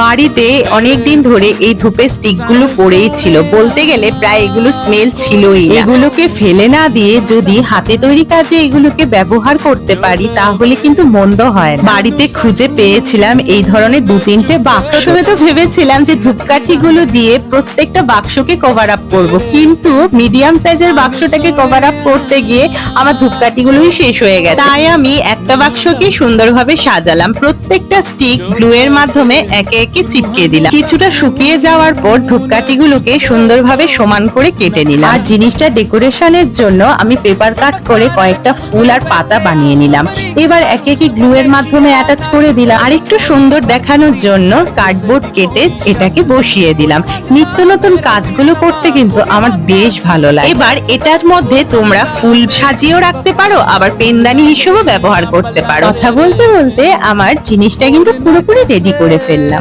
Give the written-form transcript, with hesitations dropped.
বাড়িতে অনেকদিন ধরে এই ধূপের স্টিক গুলো পড়েই ছিল, বলতে গেলে প্রায় এগুলো স্মেল ছিলই না। এগুলোকে ফেলে না দিয়ে যদি হাতে তৈরি কাজে এগুলোকে ব্যবহার করতে পারি তাহলে কিন্তু মন্দ হয় না। বাড়িতে খুঁজে পেয়েছিলাম এই ধরনের 2-3টে বাক্স। প্রথমে তো ভেবেছিলাম যে ধূপকাঠি গুলো দিয়ে প্রত্যেকটা বাক্সকে কভার আপ করবো, কিন্তু মিডিয়াম সাইজের বাক্সটাকে কভার আপ করতে গিয়ে আমার ধূপকাঠি গুলোই শেষ হয়ে গেছে। তাই আমি একটা বাক্সকে সুন্দরভাবে সাজালাম, প্রত্যেকটা স্টিক গ্লু এর মাধ্যমে একে একে চিপকে দিলাম। কিছুটা শুকিয়ে যাওয়ার পর ধূপকাঠি গুলোকে সুন্দরভাবে সমান করে কেটে নিলাম। আর জিনিসটা ডেকোরেশনের জন্য আমি পেপার কাট করে কয়েকটা ফুল আর পাতা বানিয়ে নিলাম। এবার একে একে গ্লু এর মাধ্যমে অ্যাটাচ করে দিলাম। আর একটু সুন্দর দেখানোর জন্য কার্ডবোর্ড কেটে এটাকে বসিয়ে দিলাম। নিত্য নতুন কাজগুলো করতে কিন্তু আমার বেশ ভালো লাগে। এবার এটার মধ্যে তোমরা ফুল সাজিয়েও রাখতে পারো, আবার পেনদানি হিসেবেও ব্যবহার করতে পারো। কথা বলতে বলতে আমার জিনিসটা কিন্তু পুরোপুরি রেডি করে ফেললাম।